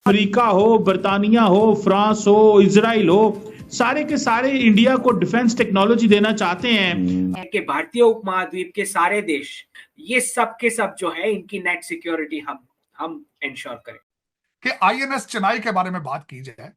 Africa हो, बर्तानिया हो, France हो, इजराइल हो, सारे के सारे इंडिया को डिफेंस टेक्नोलॉजी देना चाहते हैं कि भारतीय उपमहाद्वीप के सारे देश ये सब के सब जो है इनकी नेट सिक्योरिटी हम इंश्योर करें। कि आईएनएस चेन्नई के बारे में बात की जाए,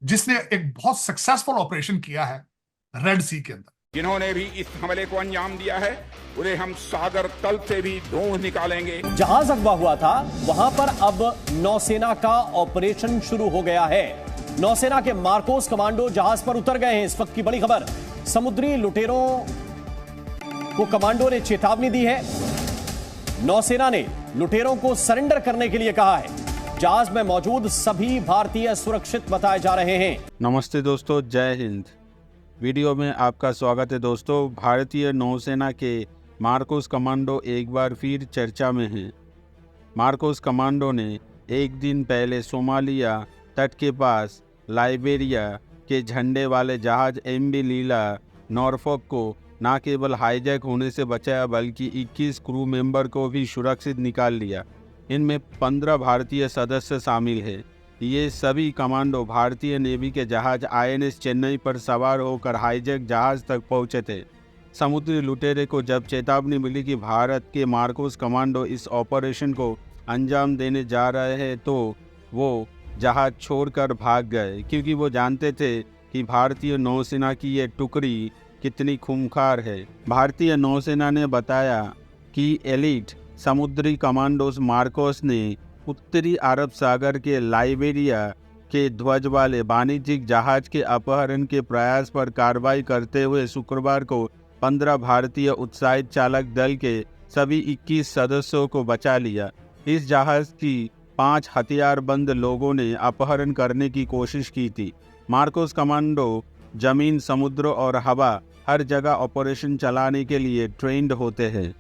जिसने एक बहुत सक्सेसफुल ऑपरेशन किया है रेड सी के अंदर। जिन्होंने भी इस हमले को अंजाम दिया है उन्हें हम सागर तल से भी ढूंढ निकालेंगे। जहाज अगवा हुआ था वहां पर अब नौसेना का ऑपरेशन शुरू हो गया है। नौसेना के मार्कोस कमांडो जहाज पर उतर गए हैं। इस वक्त की बड़ी खबर, समुद्री लुटेरों को कमांडो ने चेतावनी दी है। नौसेना ने लुटेरों को सरेंडर करने के लिए कहा है। जहाज में मौजूद सभी भारतीय सुरक्षित बताए जा रहे हैं। नमस्ते दोस्तों, जय हिंद। वीडियो में आपका स्वागत है दोस्तों। भारतीय नौसेना के मार्कोस कमांडो एक बार फिर चर्चा में हैं। मार्कोस कमांडो ने एक दिन पहले सोमालिया तट के पास लाइबेरिया के झंडे वाले जहाज एमवी लीला नॉरफॉक को न केवल हाईजैक होने से बचाया बल्कि 21 क्रू मेंबर को भी सुरक्षित निकाल लिया। इनमें 15 भारतीय सदस्य शामिल हैं। ये सभी कमांडो भारतीय नेवी के जहाज आईएनएस चेन्नई पर सवार होकर हाईजैक जहाज तक पहुंचे थे। समुद्री लुटेरे को जब चेतावनी मिली कि भारत के मार्कोस कमांडो इस ऑपरेशन को अंजाम देने जा रहे हैं तो वो जहाज छोड़कर भाग गए, क्योंकि वो जानते थे कि भारतीय नौसेना की ये टुकड़ी कितनी खूंखार है। भारतीय नौसेना ने बताया कि एलिट समुद्री कमांडोज मार्कोस ने उत्तरी अरब सागर के लाइबेरिया के ध्वज वाले वाणिज्यिक जहाज के अपहरण के प्रयास पर कार्रवाई करते हुए शुक्रवार को 15 भारतीय उत्साहित चालक दल के सभी 21 सदस्यों को बचा लिया। इस जहाज की 5 हथियारबंद लोगों ने अपहरण करने की कोशिश की थी। मार्कोस कमांडो जमीन, समुद्र और हवा हर जगह ऑपरेशन चलाने के लिए ट्रेंड होते हैं।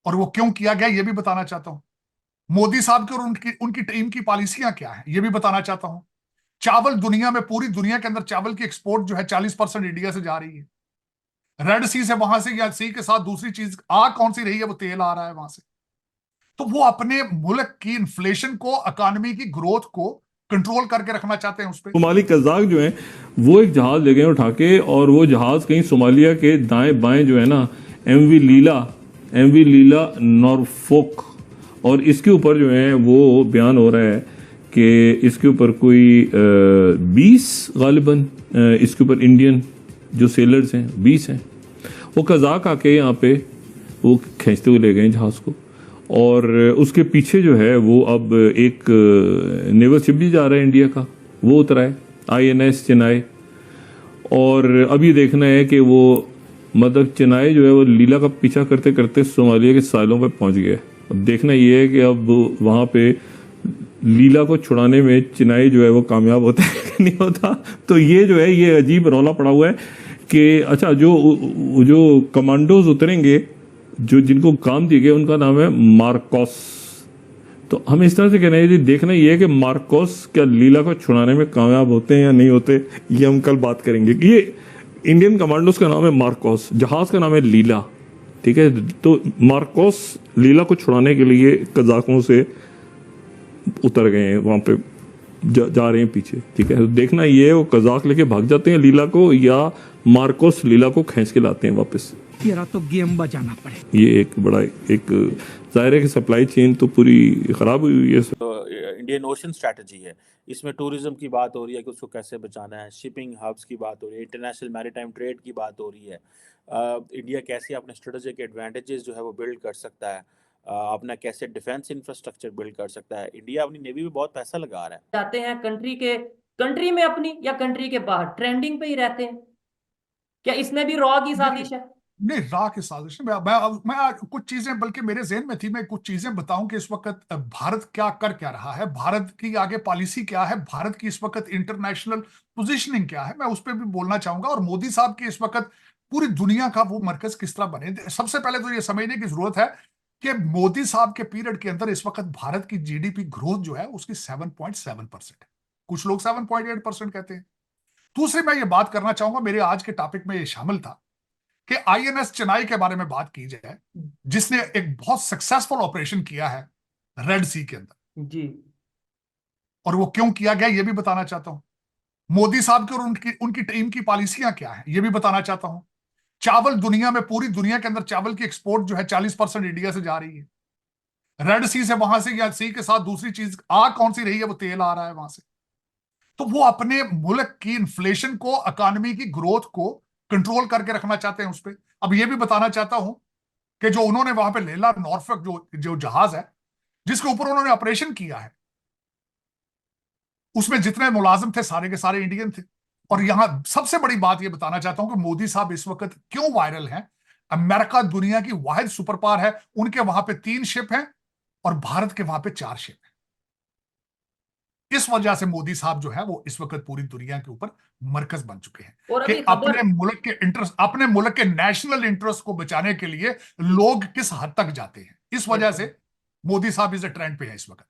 और वो क्यों किया गया ये भी बताना चाहता हूं। मोदी साहब की और उनकी टीम की पॉलिसियां क्या है ये भी बताना चाहता हूं। चावल दुनिया में, पूरी दुनिया के अंदर चावल की एक्सपोर्ट जो है 40% इंडिया से जा रही है। रेड सी से, वहां से या सी के साथ दूसरी चीज आ कौन सी रही है, वो तेल आ रहा है वहां से। तो वो अपने मुल्क की इन्फ्लेशन को, इकोनॉमी की ग्रोथ को कंट्रोल करके रखना चाहते हैं उस पर। सोमाली कज़ाक जो है वो एक जहाज ले गए उठा के, और वो जहाज कहीं सोमालिया के दाएं बाएं जो है ना एमवी लीला नॉरफॉक, और इसके ऊपर जो है वो बयान हो रहा है कि इसके ऊपर कोई 20 गालिबन इसके ऊपर इंडियन जो सेलर्स हैं 20 हैं, वो कज़ाक आके यहाँ पे वो खींचते हुए ले गए जहाज को। और उसके पीछे जो है वो अब एक नेवल शिप भी जा रहा है इंडिया का, वो उतरा है आईएनएस चेन्नई। और अभी देखना है कि वो मतलब चेन्नई जो है वो लीला का पीछा करते करते सोमालिया के सालों पे पहुंच गया। अब देखना ये है कि अब वहां पे लीला को छुड़ाने में चेन्नई जो है वो कामयाब होता है कि नहीं होता। तो ये जो है ये अजीब रौला पड़ा हुआ है कि अच्छा जो कमांडोज उतरेंगे, जो जिनको काम दिए गए उनका नाम है मार्कोस। तो हम इस तरह से कह रहे हैं, देखना ये है कि मार्कोस क्या लीला को छुड़ाने में कामयाब होते हैं या नहीं होते, ये हम कल बात करेंगे। ये इंडियन कमांडोज का नाम है मार्कोस, जहाज का नाम है लीला, ठीक है। तो मार्कोस लीला को छुड़ाने के लिए कज़ाकों से उतर गए हैं, वहां पे जा रहे हैं पीछे, ठीक है। तो देखना ये है वो कज़ाक लेके भाग जाते हैं लीला को या मार्कोस लीला को खींच के लाते हैं वापस। तेरा तो गेम बजाना पड़े। ये एक बड़ा एक जाहिर है कि सप्लाई चेन तो पूरी खराब हुई है। तो इंडियन ओशन स्ट्रैटेजी है, इसमें टूरिज्म की बात हो रही है कि उसको कैसे बचाना है, शिपिंग हब्स की बात हो रही है, इंटरनेशनल मैरीटाइम ट्रेड की बात हो रही है। इंडिया कैसे अपने स्ट्रेटेजिक एडवांटेजेस जो है वो बिल्ड कर सकता है, अपना कैसे डिफेंस इंफ्रास्ट्रक्चर बिल्ड कर सकता है। इंडिया अपनी नेवी में बहुत पैसा लगा रहा है। जाते हैं कंट्री में अपनी या कंट्री के बाहर ट्रेंडिंग पे ही रहते हैं। क्या इसमें भी रॉ की साजिश है? नहीं, रॉ की साजिश मैं कुछ चीजें बल्कि मेरे ज़हन में थी, मैं कुछ चीजें बताऊं कि इस वक्त भारत क्या रहा है, भारत की आगे पॉलिसी क्या है, भारत की इस वक्त इंटरनेशनल पोजीशनिंग क्या है, मैं उस पर भी बोलना चाहूंगा। और मोदी साहब की इस वक्त पूरी दुनिया का वो मरकज किस तरह बने। सबसे पहले तो ये समझने की जरूरत है कि मोदी साहब के पीरियड के अंदर इस वक्त भारत की जीडीपी ग्रोथ जो है उसकी 7.7% है, कुछ लोग 7.8% कहते हैं। दूसरी मैं ये बात करना चाहूंगा, मेरे आज के टॉपिक में ये शामिल था कि आईएनएस चेन्नई के बारे में बात की जाए, जिसने एक बहुत सक्सेसफुल ऑपरेशन किया है रेड सी के अंदर जी। और वो क्यों किया गया ये भी बताना चाहता हूं। मोदी साहब की और उनकी उनकी टीम की पॉलिसियां क्या है ये भी बताना चाहता हूं। चावल दुनिया में, पूरी दुनिया के अंदर चावल की एक्सपोर्ट जो है 40% इंडिया से जा रही है। रेड सी से, वहां से, या सी के साथ दूसरी चीज आ कौन सी रही है, वो तेल आ रहा है वहां से। तो वो अपने मुल्क की इन्फ्लेशन को, इकोनॉमी की ग्रोथ को कंट्रोल करके रखना चाहते हैं उस पर। अब ये भी बताना चाहता हूं कि जो उन्होंने वहां पे लेला नॉर्फॉक जो जहाज है जिसके ऊपर उन्होंने ऑपरेशन किया है, उसमें जितने मुलाजिम थे सारे के सारे इंडियन थे। और यहां सबसे बड़ी बात यह बताना चाहता हूं कि मोदी साहब इस वक्त क्यों वायरल हैं। अमेरिका दुनिया की वाहिद सुपर पावर है, उनके वहां पे 3 शिप हैं और भारत के वहां पे 4 शिप हैं। इस वजह से मोदी साहब जो है वो इस वक्त पूरी दुनिया के ऊपर मरकज बन चुके हैं और कि अभी खबर अपने मुल्क के नेशनल इंटरेस्ट को बचाने के लिए लोग किस हद तक जाते हैं। इस वजह से मोदी साहब इस ट्रेंड पे है इस वक्त।